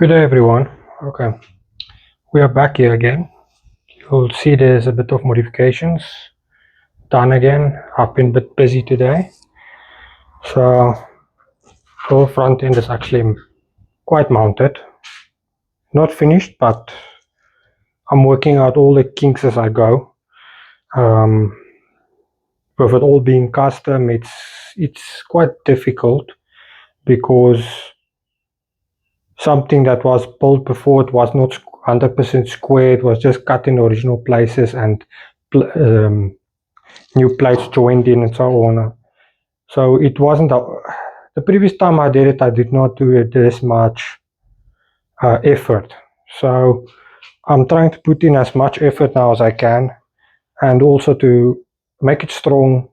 Good day everyone. Okay, we are back here again. You'll see there's a bit of modifications done again. I've been a bit busy today. So the front end is actually quite mounted. Not finished, but I'm working out all the kinks as I go. With it all being custom, it's quite difficult because something that was built before, it was not 100% square, it was just cut in original places and new plates joined in and so on. So it wasn't the previous time I did it, I did not do it this much effort. So I'm trying to put in as much effort now as I can, and also to make it strong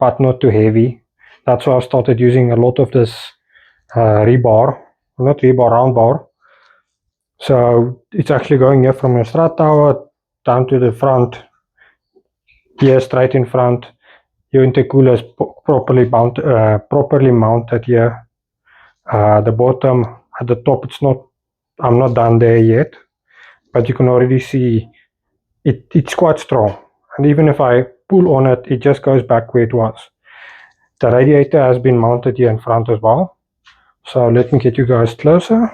but not too heavy. That's why I started using a lot of this rebar, not rebar, round bar. So it's actually going here from the strut tower down to the front, here straight in front. Your intercooler is properly mounted here. The bottom, at the top, I'm not done there yet, but you can already see it's quite strong. And even if I pull on it, it just goes back where it was. The radiator has been mounted here in front as well. So let me get you guys closer.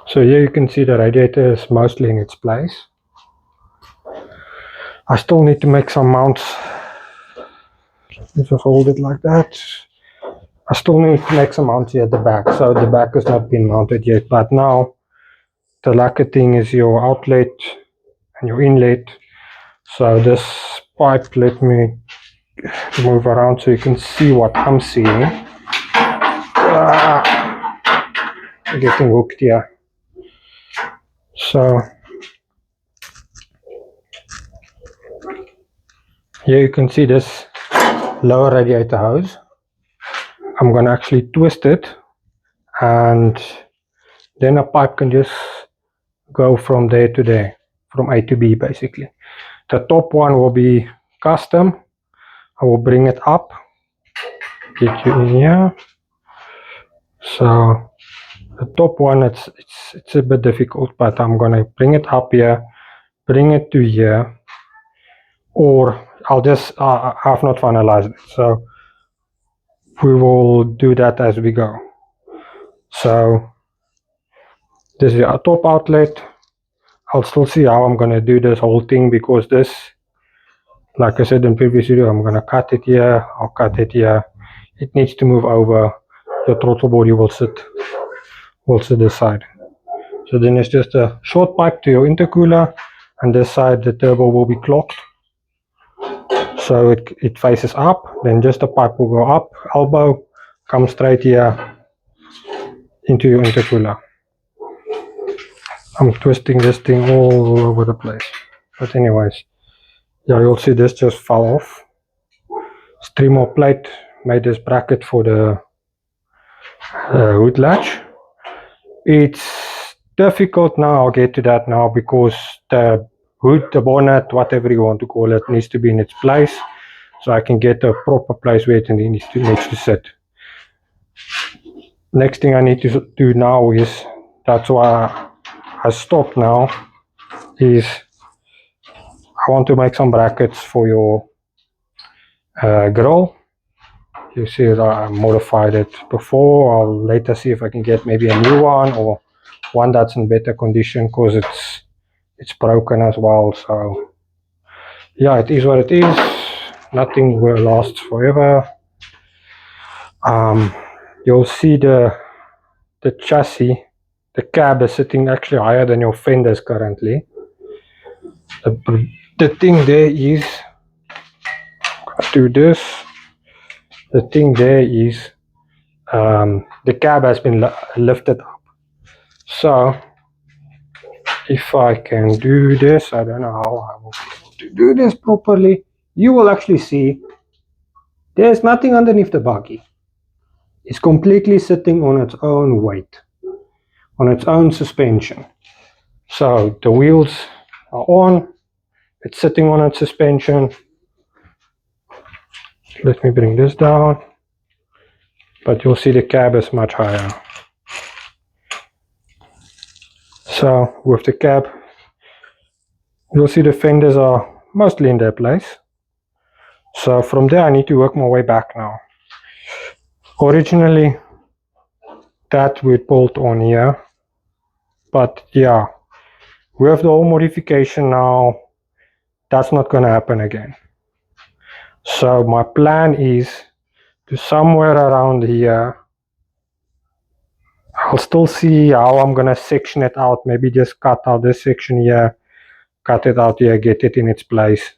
So here you can see the radiator is mostly in its place. I still need to make some mounts. Let me just hold it like that. I still need to make some mounts here at the back. So the back has not been mounted yet, but now the lucky thing is your outlet and your inlet. So this pipe, let me move around so you can see what I'm seeing. Getting hooked here. So here you can see this lower radiator hose. I'm going to actually twist it, and then a pipe can just go from there to there, from A to B basically. The top one will be custom. I will bring it up, get you in here. So the top one, it's a bit difficult, but I'm gonna bring it up here, bring it to here, or I'll just I've not finalized it, so we will do that as we go. So this is our top outlet. I'll still see how I'm gonna do this whole thing, because this, like I said in previous video, I'm gonna cut it here, I'll cut it here. It needs to move over. The throttle body will sit this side. So then it's just a short pipe to your intercooler, and this side the turbo will be clocked. So it faces up, then just a pipe will go up, elbow, come straight here into your intercooler. I'm twisting this thing all over the place. But anyways, yeah, you'll see this just fell off. It's 3 more plate, made this bracket for the hood latch. It's difficult now, I'll get to that now, because the hood, the bonnet, whatever you want to call it, needs to be in its place, so I can get a proper place where it needs to sit. Next thing I need to do now is, that's why I stopped now, is I want to make some brackets for your grill. You see that I modified it before. I'll later see if I can get maybe a new one, or one that's in better condition, because it's broken as well. So yeah, it is what it is. Nothing will last forever. You'll see the chassis, the cab is sitting actually higher than your fenders currently. The thing there is, do this. The thing there is, the cab has been lifted up. So if I can do this, I don't know how I will be able to do this properly. You will actually see there's nothing underneath the Bakkie. It's completely sitting on its own weight. on its own suspension. So the wheels are on, it's sitting on its suspension. Let me bring this down, but you'll see the cab is much higher. So with the cab, you'll see the fenders are mostly in their place. So from there I need to work my way back now. Originally that would bolt on here, but yeah, with the whole modification now, that's not going to happen again. So my plan is to somewhere around here, I'll still see how I'm going to section it out. Maybe just cut out this section here, cut it out here, get it in its place.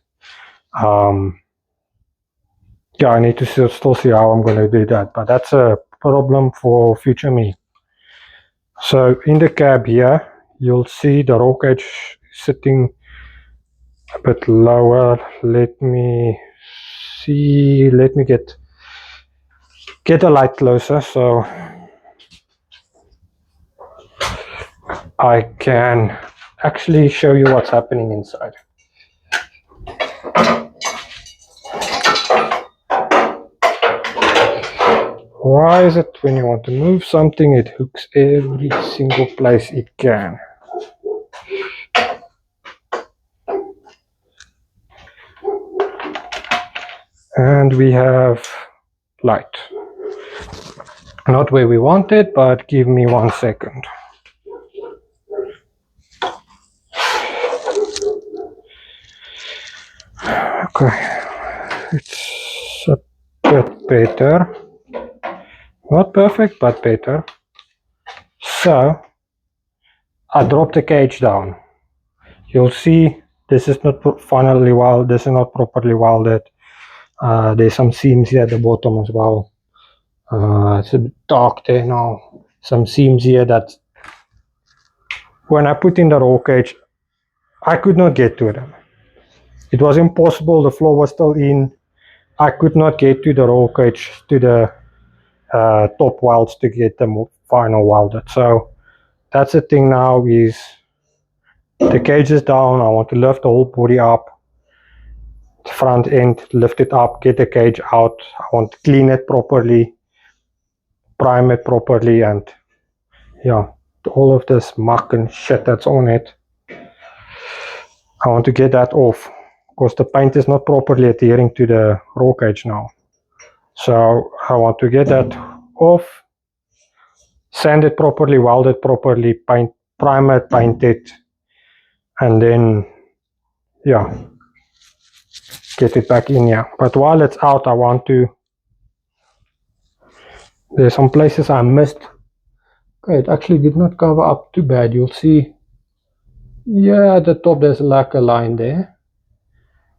Yeah, I need to still see how I'm going to do that, but that's a problem for future me. So in the cab here, you'll see the roll cage sitting a bit lower. Let me see, let me get the light closer so I can actually show you what's happening inside. Why is it when you want to move something, it hooks every single place it can? And we have light. Not where we want it, but give me 1 second. Okay, it's a bit better. Not perfect, but better. So I dropped the cage down. You'll see this is not finally welded. This is not properly welded. There's some seams here at the bottom as well. It's a bit dark there now. Some seams here that when I put in the roll cage, I could not get to them. It was impossible. The floor was still in. I could not get to the roll cage, to the top welds to get them final welded. So that's the thing now, is the cage is down. I want to lift the whole body up, the front end, lift it up, get the cage out. I want to clean it properly, prime it properly, and yeah, all of this muck and shit that's on it, I want to get that off, because the paint is not properly adhering to the roll cage now. So I want to get that off, sand it properly, weld it properly, prime it, paint it, and then yeah, get it back in here. But while it's out, I want to, there's some places I missed. Okay, it actually did not cover up too bad. You'll see, yeah, at the top there's a lacquer line there.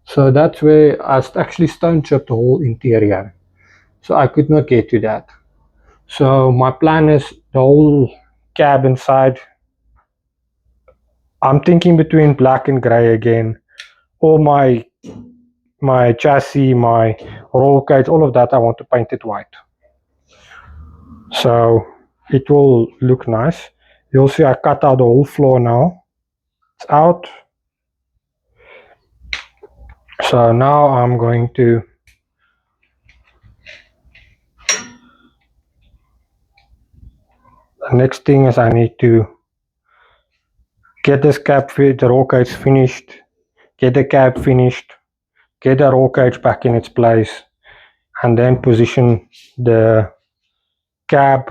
So that's where I actually stone chipped the whole interior. So I could not get to that. So my plan is the whole cab inside, I'm thinking between black and gray again. All my chassis, my roll cage, all of that, I want to paint it white. So it will look nice. You'll see I cut out the whole floor now. It's out. So now I'm going to the next thing is I need to get this cab, the roll cage finished, get the cab finished, get the roll cage back in its place, and then position the cab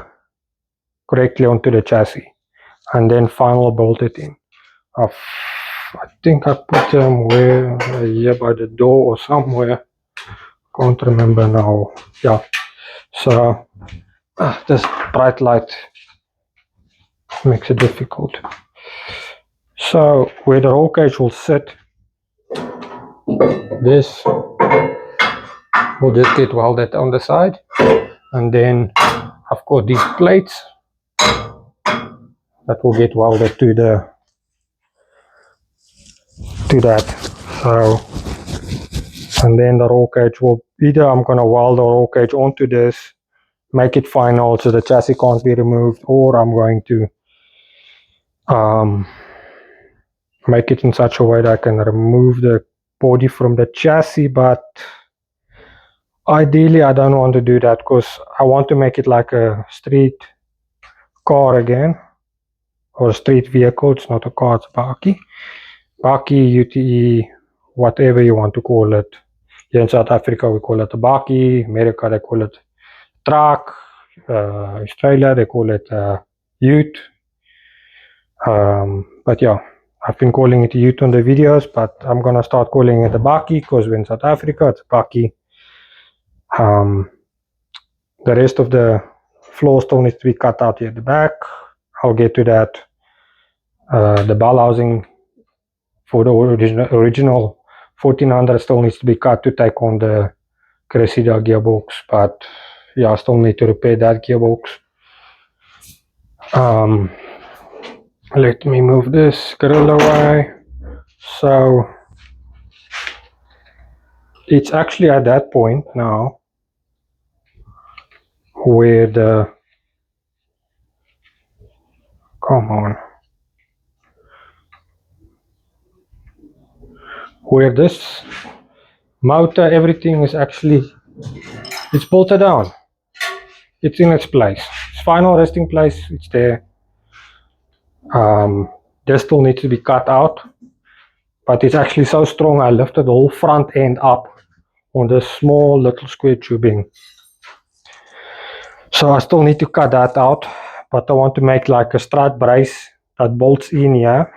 correctly onto the chassis, and then final bolt it in. I think I put them here by the door or somewhere. Can't remember now. Yeah. So this bright light makes it difficult. So where the roll cage will sit, this will just get welded on the side, and then I've got these plates that will get welded to that. So, and then the roll cage will, either I'm going to weld the roll cage onto this, make it final so the chassis can't be removed, or I'm going to make it in such a way that I can remove the body from the chassis, but ideally I don't want to do that because I want to make it like a street car again, or a street vehicle. It's not a car, it's a Bakkie, UTE, whatever you want to call it. Here in South Africa we call it a Bakkie, America they call it truck, Australia they call it ute. But yeah, I've been calling it a ute on the videos, but I'm gonna start calling it a Bakkie because we're in South Africa, it's a Bakkie. The rest of the floor still needs to be cut out here at the back. I'll get to that. The bell housing for the original 1400 still needs to be cut to take on the Cressida gearbox, but yeah, I still need to repair that gearbox. Let me move this grill away. So it's actually at that point now where the, come on, where this motor, everything is actually, it's bolted down. It's in its place. Its final resting place, it's there. This still needs to be cut out, but it's actually so strong I lifted the whole front end up on this small little square tubing. So I still need to cut that out, but I want to make like a strut brace that bolts in here,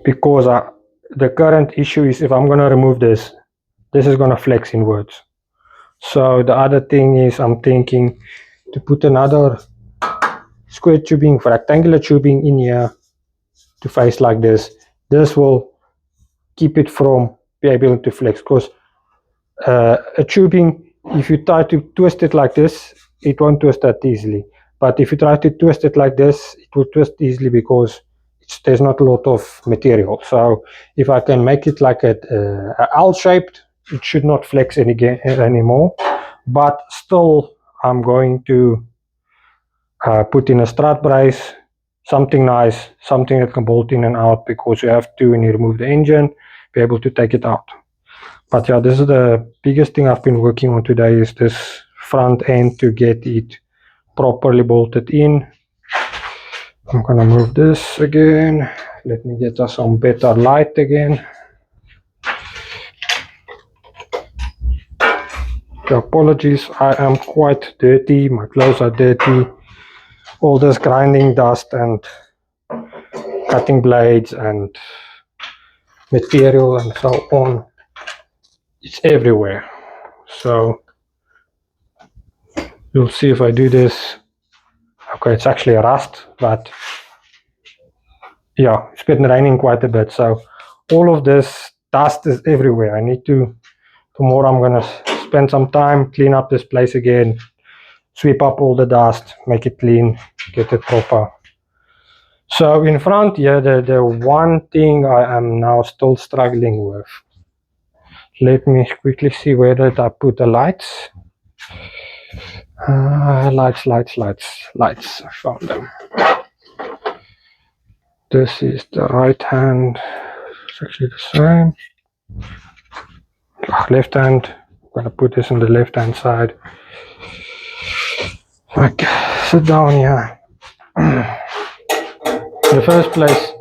because the current issue is if I'm going to remove this is going to flex inwards. So the other thing is I'm thinking to put another square tubing, rectangular tubing in here to face like this. This will keep it from being able to flex, because a tubing, if you try to twist it like this, it won't twist that easily. But if you try to twist it like this, it will twist easily because there's not a lot of material. So if I can make it like a L-shaped, it should not flex anymore. But still, I'm going to put in a strut brace, something nice, something that can bolt in and out, because you have to, when you remove the engine, be able to take it out. But yeah, this is the biggest thing I've been working on today, is this front end to get it properly bolted in. I'm gonna move this again. Let me get us some better light again. Apologies, I am quite dirty. My clothes are dirty. All this grinding dust and cutting blades and material and so on, it's everywhere. So you'll see if I do this. Okay, it's actually rust, but yeah, it's been raining quite a bit, so all of this dust is everywhere. I need to, tomorrow I'm gonna spend some time, clean up this place again, sweep up all the dust, make it clean, get it proper. So in front here, the one thing I am now still struggling with, let me quickly see where did I put the lights. Lights, I found them. This is the right hand, it's actually the same. Left hand, I'm gonna put this on the left hand side. Okay, sit down here. In the first place,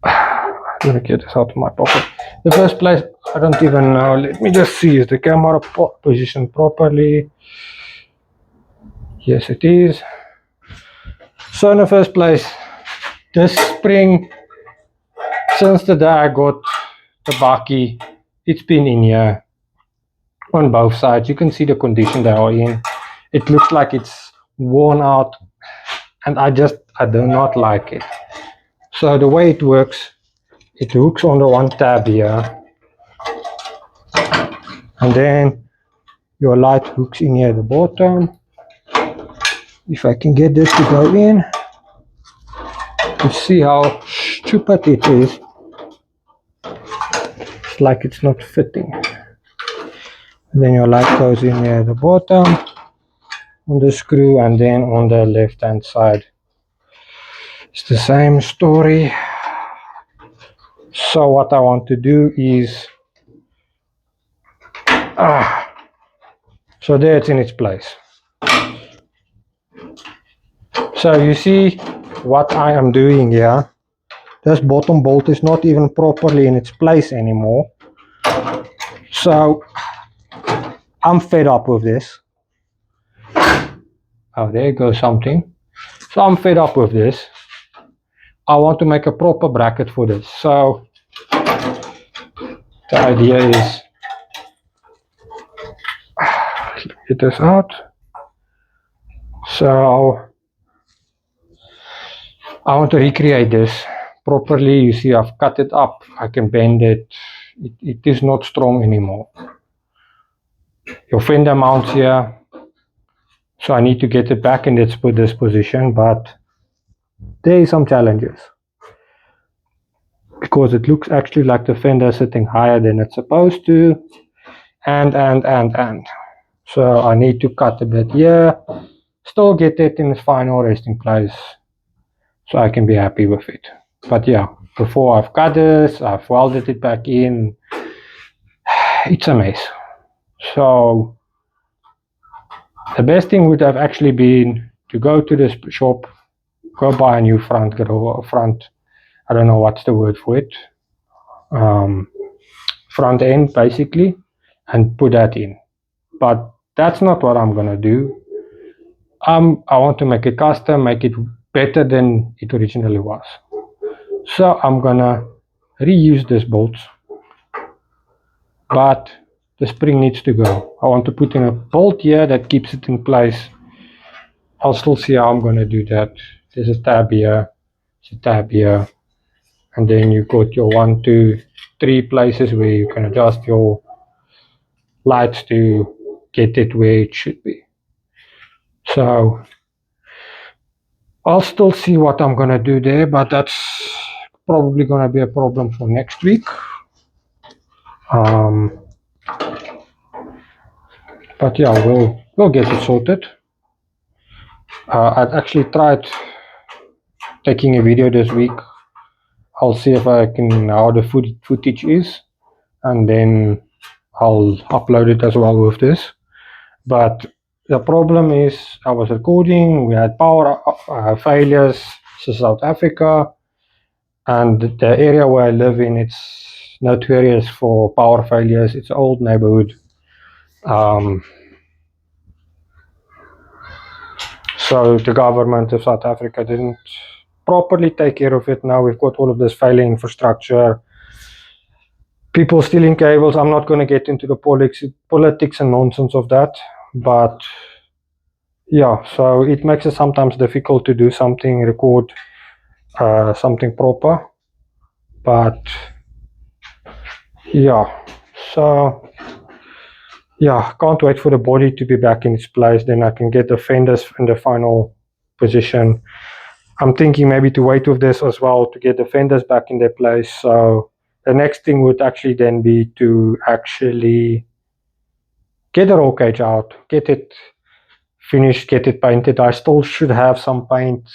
let me get this out of my pocket. In the first place, I don't even know, let me just see, is the camera positioned properly? Yes, it is. So in the first place, this spring, since the day I got the Bakkie, it's been in here on both sides. You can see the condition they are in. It looks like it's worn out, and I do not like it. So the way it works, it hooks on the one tab here, and then your light hooks in here at the bottom. If I can get this to go in, you see how stupid it is. It's like it's not fitting. And then your light goes in here at the bottom. on the screw, and then on the left hand side it's the same story. So what I want to do is so there it's in its place. So you see what I am doing here. This bottom bolt is not even properly in its place anymore. So I'm fed up with this. Oh, there goes something. So I'm fed up with this. I want to make a proper bracket for this. So the idea is get this out. So I want to recreate this properly. You see, I've cut it up. I can bend it. It is not strong anymore. Your fender mounts here. So I need to get it back in this position, but there is some challenges. Because it looks actually like the fender is sitting higher than it's supposed to. And. So I need to cut a bit here. Still get it in its final resting place. So I can be happy with it. But yeah, before I've cut this, I've welded it back in. It's a mess. So the best thing would have actually been to go to this shop, go buy a new front grill, I don't know what's the word for it, front end basically, and put that in. But that's not what I'm gonna do. I want to make it custom, make it better than it originally was. So I'm gonna reuse this bolts, but the spring needs to go. I want to put in a bolt here that keeps it in place. I'll still see how I'm gonna do that. There's a tab here, there's a tab here, and then you've got your 1, 2, 3 places where you can adjust your lights to get it where it should be. So I'll still see what I'm gonna do there, but that's probably gonna be a problem for next week. But yeah, we'll get it sorted. I'd actually tried taking a video this week. I'll see if I can, how the footage is, and then I'll upload it as well with this. But the problem is I was recording, we had power failures. This is South Africa, and the area where I live in, it's notorious for power failures. It's an old neighborhood. So the government of South Africa didn't properly take care of it. Now we've got all of this failing infrastructure, people stealing cables. I'm not going to get into the politics and nonsense of that, but yeah, so it makes it sometimes difficult to do something, record something proper. But yeah, so yeah, can't wait for the body to be back in its place. Then I can get the fenders in the final position. I'm thinking maybe to wait with this as well to get the fenders back in their place. So the next thing would actually then be to actually get the roll cage out, get it finished, get it painted. I still should have some paint.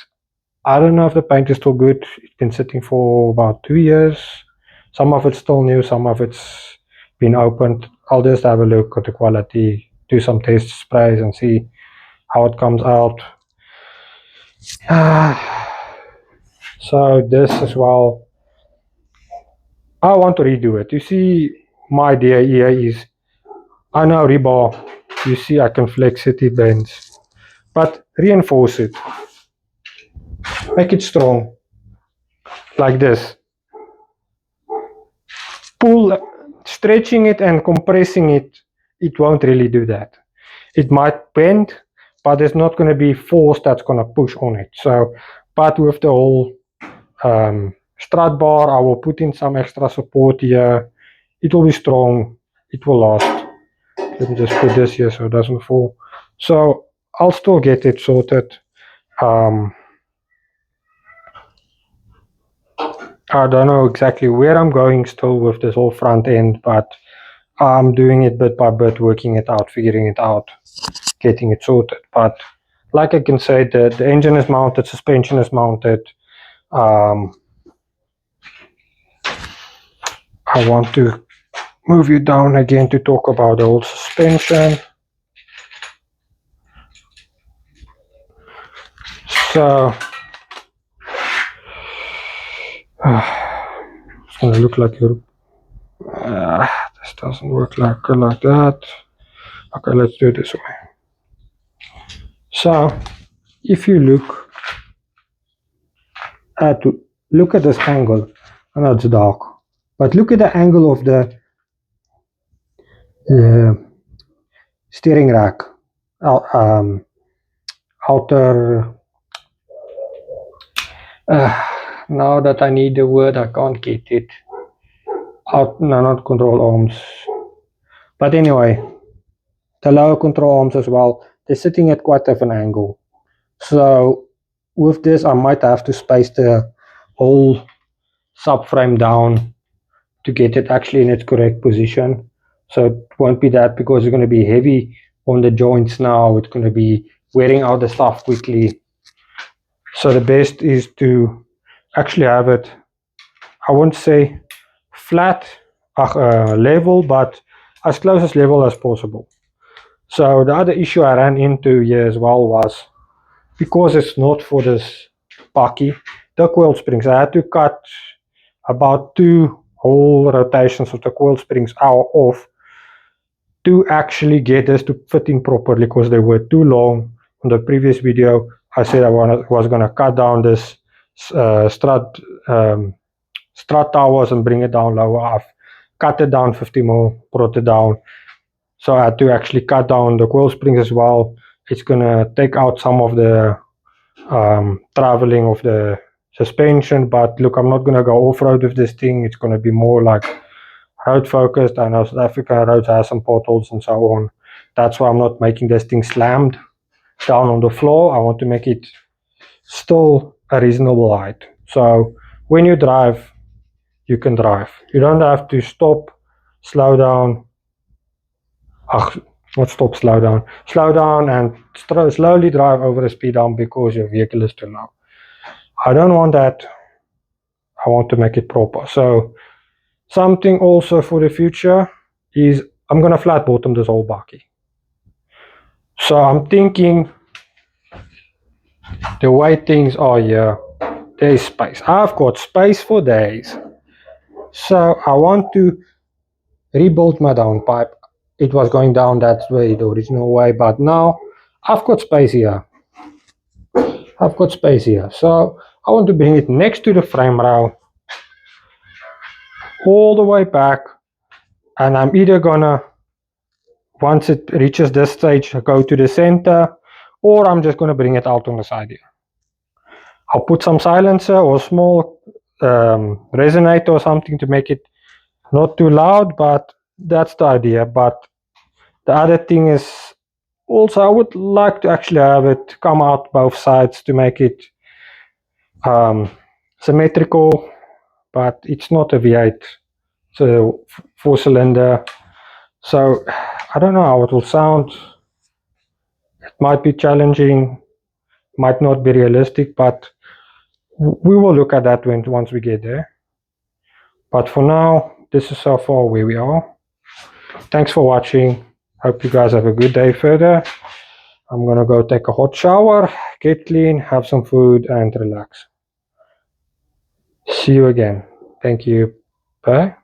I don't know if the paint is still good. It's been sitting for about 2 years. Some of it's still new, some of it's been opened. I'll just have a look at the quality, do some test sprays and see how it comes out. So this as well, I want to redo it. You see, my idea here is, I know rebar, you see I can flex it, it bends, but reinforce it, make it strong, like this. Pull, stretching it and compressing it, it won't really do that. It might bend, but there's not going to be force that's going to push on it. So, but with the whole strut bar, I will put in some extra support here. It will be strong, it will last. Let me just put this here so it doesn't fall. So I'll still get it sorted. I don't know exactly where I'm going still with this whole front end, but I'm doing it bit by bit, working it out, figuring it out. getting it sorted. But like I can say, the engine is mounted, suspension is mounted. I want to move you down again to talk about the whole suspension. So it's going to look like your this doesn't work like that. Okay, let's do it this way. So if you look at this angle, I know it's dark, but look at the angle of the steering rack, outer. Now that I need the word, I can't get it. No, not control arms. But anyway, the lower control arms as well, they're sitting at quite of an angle. So with this, I might have to space the whole subframe down to get it actually in its correct position. So it won't be that, because it's going to be heavy on the joints now. It's going to be wearing out the stuff quickly. So the best is to actually have it, I won't say flat, level, but as close as level as possible. So the other issue I ran into here as well was, because it's not for this Bakkie, the coil springs, I had to cut about 2 whole rotations of the coil springs off to actually get this to fit in properly, because they were too long. On the previous video, I said I was going to cut down this strut towers and bring it down lower. I've cut it down 50 more, brought it down. So I had to actually cut down the coil springs as well. It's going to take out some of the traveling of the suspension. But look, I'm not going to go off-road with this thing. It's going to be more like road focused. I know South Africa roads have some potholes and so on. That's why I'm not making this thing slammed down on the floor. I want to make it still a reasonable height. So when you drive, you can drive. You don't have to stop, slow down. Not stop, slow down. Slow down and slowly drive over a speed bump because your vehicle is too low. I don't want that. I want to make it proper. So something also for the future is I'm going to flat bottom this whole Bakkie. So I'm thinking, the way things are here, there's space. I've got space for days. So I want to rebuild my downpipe. It was going down that way, the original way, but now I've got space here. So I want to bring it next to the frame rail, all the way back, and I'm either gonna, once it reaches this stage, go to the center, or I'm just gonna bring it out on the side here. I'll put some silencer or small resonator or something to make it not too loud, but that's the idea. But the other thing is, also I would like to actually have it come out both sides to make it symmetrical, but it's not a V8, it's a 4-cylinder. So I don't know how it will sound. It might be challenging, might not be realistic, but we will look at that once we get there. But for now, this is so far where we are. Thanks for watching. Hope you guys have a good day further. I'm gonna go take a hot shower, get clean, have some food, and relax. See you again. Thank you. Bye.